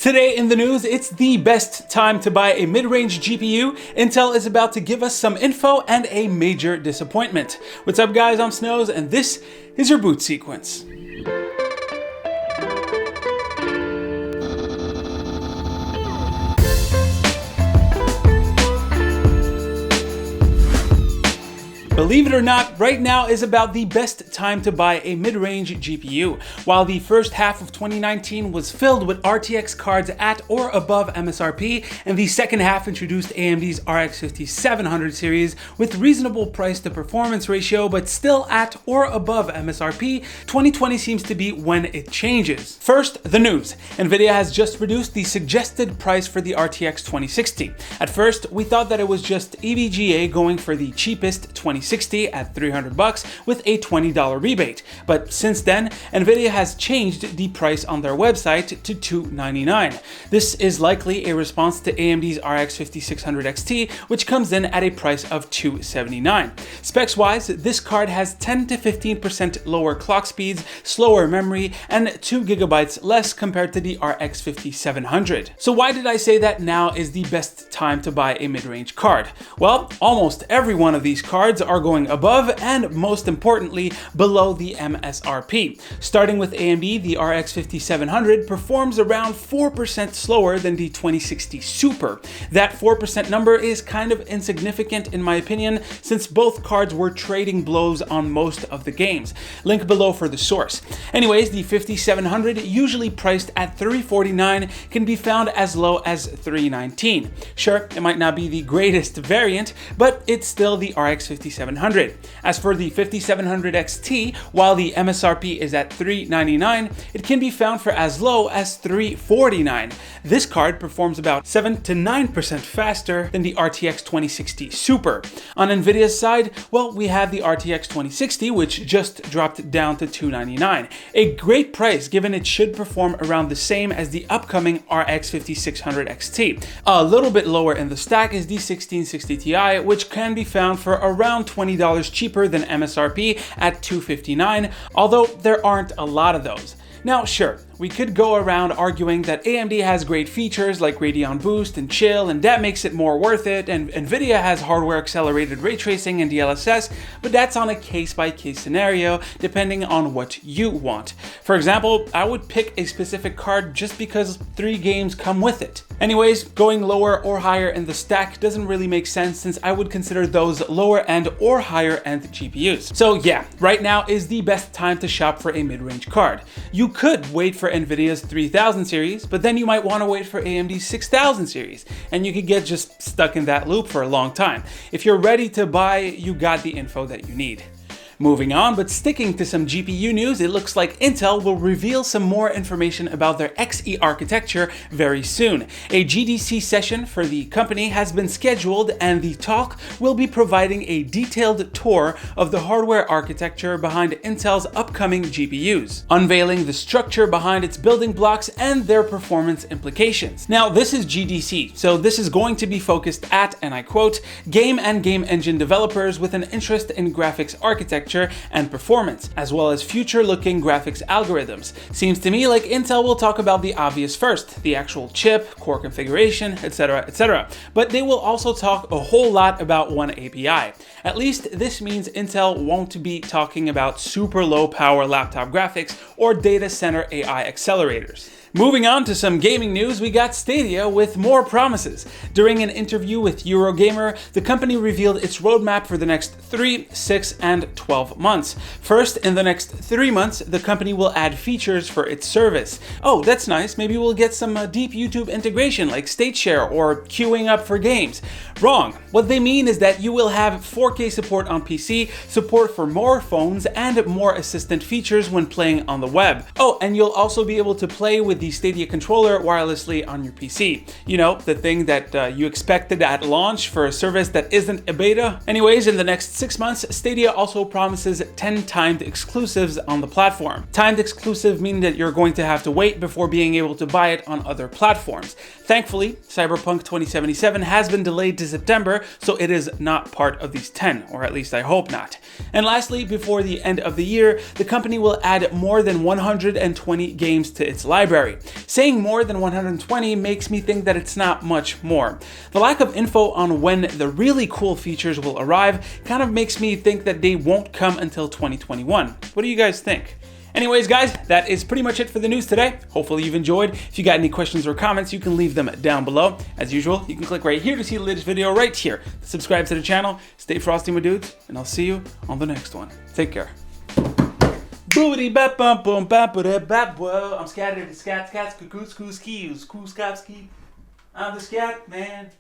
Today in the news, it's the best time to buy a mid-range GPU. Intel is about to give us some info and a major disappointment. What's up guys, I'm Snows and this is your boot sequence. Believe it or not, right now is about the best time to buy a mid-range GPU. While the first half of 2019 was filled with RTX cards at or above MSRP, and the second half introduced AMD's RX 5700 series with reasonable price to performance ratio but still at or above MSRP, 2020 seems to be when it changes. First, the news. Nvidia has just reduced the suggested price for the RTX 2060. At first, we thought that it was just EVGA going for the cheapest 2060 at $300 with a $20 rebate. But since then, Nvidia has changed the price on their website to $299. This is likely a response to AMD's RX 5600 XT, which comes in at a price of $279. Specs-wise, this card has 10 to 15% lower clock speeds, slower memory, and 2 GB less compared to the RX 5700. So why did I say that now is the best time to buy a mid-range card? Well, almost every one of these cards are going above and, most importantly, below the MSRP. Starting with AMD, the RX 5700 performs around 4% slower than the 2060 Super. That 4% number is kind of insignificant in my opinion, since both cards were trading blows on most of the games. Link below for the source. Anyways, the 5700, usually priced at $349, can be found as low as $319. Sure, it might not be the greatest variant, but it's still the RX 5700. As for the 5700 XT, while the MSRP is at $399, it can be found for as low as $349. This card performs about 7 to 9% faster than the RTX 2060 Super. On Nvidia's side, well, we have the RTX 2060, which just dropped down to $299. A great price given it should perform around the same as the upcoming RX 5600 XT. A little bit lower in the stack is the 1660 Ti, which can be found for around $20 cheaper than MSRP at $259, although there aren't a lot of those. Now, sure, we could go around arguing that AMD has great features like Radeon Boost and Chill, and that makes it more worth it, and Nvidia has hardware accelerated ray tracing and DLSS, but that's on a case-by-case scenario depending on what you want. For example, I would pick a specific card just because 3 games come with it. Anyways, going lower or higher in the stack doesn't really make sense since I would consider those lower end or higher end GPUs. So yeah, right now is the best time to shop for a mid-range card. You could wait for Nvidia's 3000 series, but then you might want to wait for AMD's 6000 series, and you could get just stuck in that loop for a long time. If you're ready to buy, you got the info that you need. Moving on, but sticking to some GPU news, it looks like Intel will reveal some more information about their Xe architecture very soon. A GDC session for the company has been scheduled, and the talk will be providing a detailed tour of the hardware architecture behind Intel's upcoming GPUs, unveiling the structure behind its building blocks and their performance implications. Now, this is GDC, so this is going to be focused at, and I quote, game and game engine developers with an interest in graphics architecture and performance, as well as future-looking graphics algorithms. Seems to me like Intel will talk about the obvious first, the actual chip, core configuration, etc., etc. But they will also talk a whole lot about one API. At least this means Intel won't be talking about super low power laptop graphics or data center AI accelerators. Moving on to some gaming news, we got Stadia with more promises. During an interview with Eurogamer, the company revealed its roadmap for the next 3, 6, and 12 months. First, in the next 3 months, the company will add features for its service. Oh, that's nice. Maybe we'll get some deep YouTube integration like state share or queuing up for games. Wrong. What they mean is that you will have 4K support on PC, support for more phones, and more assistant features when playing on the web. Oh, and you'll also be able to play with the Stadia controller wirelessly on your PC. You know, the thing that you expected at launch for a service that isn't a beta. Anyways, in the next 6 months, Stadia also promises 10 timed exclusives on the platform. Timed exclusive meaning that you're going to have to wait before being able to buy it on other platforms. Thankfully, Cyberpunk 2077 has been delayed to September, so it is not part of these 10, or at least I hope not. And lastly, before the end of the year, the company will add more than 120 games to its library. vary. Saying more than 120 makes me think that it's not much more. The lack of info on when the really cool features will arrive kind of makes me think that they won't come until 2021. What do you guys think? Anyways, guys, that is pretty much it for the news today. Hopefully you've enjoyed. If you got any questions or comments, you can leave them down below. As usual, you can click right here to see the latest video right here. Subscribe to the channel. Stay frosty, my dudes, and I'll see you on the next one. Take care. Boobity bap bum boom bap bap. Whoa, I'm scattered. Scat scats, cuckoo, skis, I'm the scat man.